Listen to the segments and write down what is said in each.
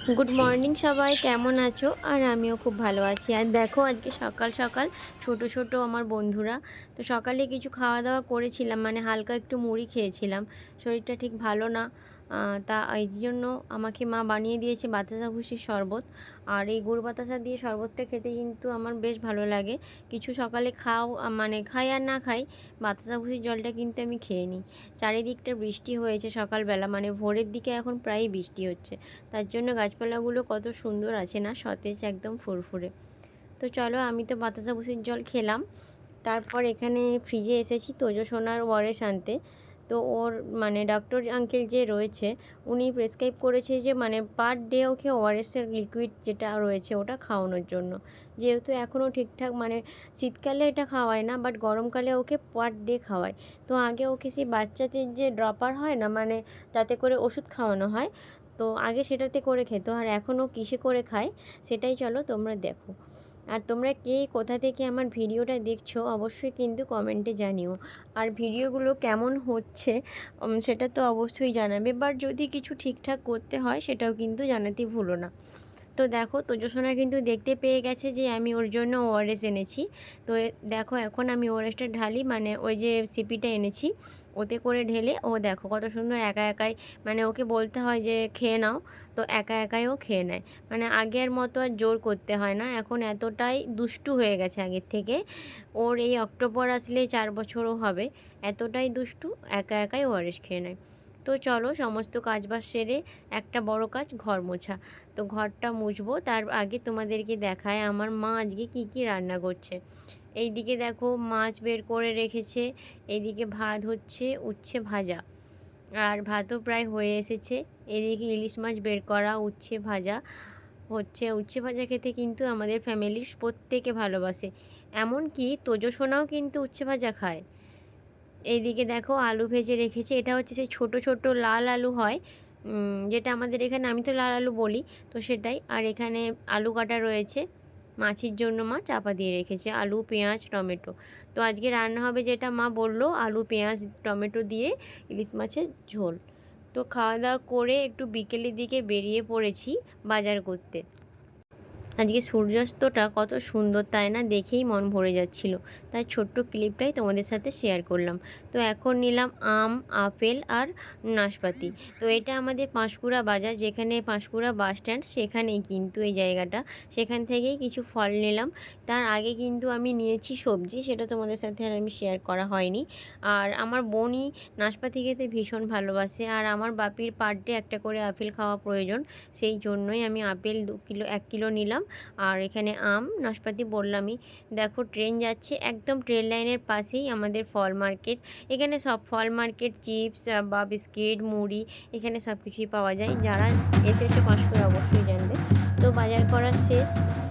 Good morning সবাই, কেমন আছো? আর আমিও খুব ভালো আছি। আর দেখো আজকে সকাল সকাল ছোট ছোট আমার বন্ধুরা তো সকালে কিছু খাওয়া দাওয়া করেছিলাম, মানে হালকা একটু মুড়ি খেয়েছিলাম। শরীরটা ঠিক ভালো না, তা এই জন্য আমাকে মা বানিয়ে দিয়েছে বাতাসা ভুষির শরবত। আর এই গুড় বাতাসা দিয়ে শরবতটা খেতে কিন্তু আমার বেশ ভালো লাগে। কিছু সকালে মানে খাই আর না খাই, বাতাসা ভুষির জলটা কিন্তু আমি খেয়ে নিই। চারিদিকটা বৃষ্টি হয়েছে সকালবেলা, মানে ভোরের দিকে এখন প্রায়ই বৃষ্টি হচ্ছে। তার জন্য গাছপালাগুলো কত সুন্দর আছে না, সতেজ একদম ফুরফুরে। তো চলো, আমি তো বাতাসা ভুষির জল খেলাম। তারপর এখানে ফ্রিজে এসেছি তোজো সোনার ওয়ারেস আনতে। তো ওর মানে ডক্টর আঙ্কেল যে রয়েছে, উনি প্রেসক্রাইব করেছে যে মানে পার ডে ওকে ওআরএসের লিকুইড যেটা রয়েছে ওটা খাওয়ানোর জন্য। যেহেতু এখনও ঠিকঠাক মানে শীতকালে এটা খাওয়ায় না, বাট গরমকালে ওকে পার ডে খাওয়ায়। তো আগে ওকে সেই বাচ্চাদের যে ড্রপার হয় না, মানে তাতে করে ওষুধ খাওয়ানো হয়, তো আগে সেটাতে করে খেতো। আর এখনও কিসে করে খায় সেটাই চলো তোমরা দেখো। আর তোমরা কে কোথা থেকে আমার ভিডিওটা দেখছো অবশ্যই কিন্তু কমেন্টে জানিও। আর ভিডিওগুলো কেমন হচ্ছে সেটা তো অবশ্যই জানাবে, বাট যদি কিছু ঠিকঠাক করতে হয় সেটাও কিন্তু জানাতে ভুলো না। তো দেখো তোজসোনা কিন্তু দেখতে পেয়ে গেছে যে আমি ওর জন্য ওআরএস এনেছি। তো দেখো এখন আমি ওআরএসটা ঢালি, মানে ওই যে সিপিটা এনেছি ওতে করে ঢেলে ও দেখো কত সুন্দর একা একাই, মানে ওকে বলতে হয় যে খেয়ে নাও, তো একা একাই ও খেয়ে নেয়। মানে আগের মতো আর জোর করতে হয় না, এখন এতটাই দুষ্টু হয়ে গেছে আগের থেকে। ওর এই অক্টোবর আসলে 4 বছরও হবে, এতটাই দুষ্টু, একা একাই ওআরএস খেয়ে নেয়। তো চলো সমস্ত কাজবাজ সেরে একটা বড় কাজ ঘর মোছা। তো ঘরটা মুছবো তার আগে তোমাদেরকে দেখায় আমার মা আজকে কি কি রান্না করছে। এইদিকে দেখো মাছ বের করে রেখেছে, এইদিকে ভাত হচ্ছে উচ্ছে ভাজা, আর ভাতও প্রায় হয়ে এসেছে। এদিকে ইলিশ মাছ বের করা, উচ্ছে ভাজা হচ্ছে। উচ্ছে ভাজা খেতে কিন্তু আমাদের ফ্যামিলির প্রত্যেকে ভালোবাসে, এমনকি তোজো সোনাও কিন্তু উচ্ছে ভাজা খায়। এইদিকে দেখো আলু ভেজে রেখেছে, এটা হচ্ছে সেই ছোট ছোট লাল আলু হয়, যেটা আমাদের এখানে আমি তো লাল আলু বলি, তো সেটাই। আর এখানে আলু কাটা রয়েছে, মাছের জন্য মা চাপা দিয়ে রেখেছে আলু পেঁয়াজ টমেটো। তো আজকে রান্না হবে যেটা মা বললো, আলু পেঁয়াজ টমেটো দিয়ে ইলিশ মাছের ঝোল। তো খাওয়া দাওয়া করে একটু বিকেলের দিকে বেরিয়ে পড়েছি বাজার করতে। আজকে সূর্যাস্তটা কত সুন্দর তাই না, দেখেই মন ভরে যাচ্ছিল, তাই ছোট্ট ক্লিপটাই তোমাদের সাথে শেয়ার করলাম। তো এখন নিলাম আম, আপেল আর নাশপাতি। তো এটা আমাদের পাঁশকুড়া বাজার, যেখানে পাঁশকুড়া বাস স্ট্যান্ড সেখানেই কিন্তু এই জায়গাটা, সেখান থেকেই কিছু ফল নিলাম। তার আগে কিন্তু আমি নিয়েছি সবজি, সেটা তোমাদের সাথে আর আমি শেয়ার করা হয়নি। আর আমার বোনই নাশপাতি খেতে ভীষণ ভালোবাসে, আর আমার বাপির পার ডে একটা করে আপেল খাওয়া প্রয়োজন, সেই জন্যই আমি আপেল 2 কিলো 1 কিলো নিলাম। আর এখানে আম নাশপাতি বললামই। দেখো ট্রেন যাচ্ছে, একদম ট্রেন লাইনের পাশেই আমাদের ফল মার্কেট। এখানে সব ফল মার্কেট, চিপস বা বিস্কিট মুড়ি এখানে সব কিছুই পাওয়া যায়, যারা এসেছে পাঁশকুড়া অবশ্যই জানবে। তো বাজার করা শেষ।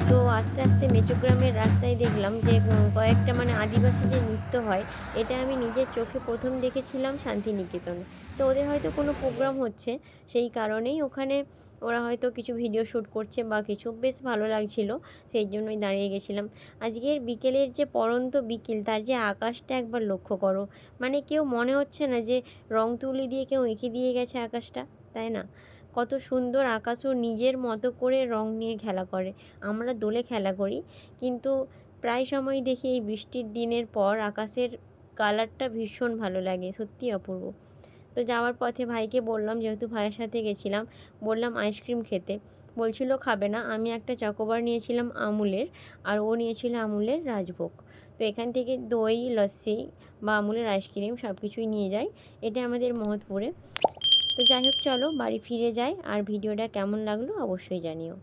তো আস্তে আস্তে মেচোগ্রামের রাস্তায় দেখলাম যে কয়েকটা মানে আদিবাসী যে নৃত্য হয়, এটা আমি নিজের চোখে প্রথম দেখেছিলাম শান্তিনিকেতনে। তো ওদের হয়তো কোনো প্রোগ্রাম হচ্ছে, সেই কারণেই ওখানে ওরা হয়তো কিছু ভিডিও শ্যুট করছে বা কিছু, বেশ ভালো লাগছিল, সেই জন্যই দাঁড়িয়ে গেছিলাম। আজকের বিকেলের যে পড়ন্ত বিকেল, তার যে আকাশটা একবার লক্ষ্য করো, মানে কেউ মনে হচ্ছে না যে রং তুলি দিয়ে কেউ এঁকে দিয়ে গেছে আকাশটা, তাই না? কত সুন্দর আকাশও নিজের মতো করে রং নিয়ে খেলা করে। আমরা দোলে খেলা করি, কিন্তু প্রায় সময় দেখি এই বৃষ্টির দিনের পর আকাশের কালারটা ভীষণ ভালো লাগে, সত্যি অপূর্ব। তো যাওয়ার পথে ভাইকে বললাম, যেহেতু ভাইয়ের সাথে গেছিলাম, বললাম আইসক্রিম খেতে, বলছিল খাবে না। আমি একটা চকোবার নিয়েছিলাম আমুলের, আর ও নিয়েছিল আমুলের রাজভোগ। তো এখান থেকে দই লস্যি বা আমুলের আইসক্রিম সব কিছুই নিয়ে যাই, এটা আমাদের মহৎপুরে। তো যাই হোক চলো বাড়ি ফিরে যাই, আর ভিডিওটা কেমন লাগলো অবশ্যই জানিও।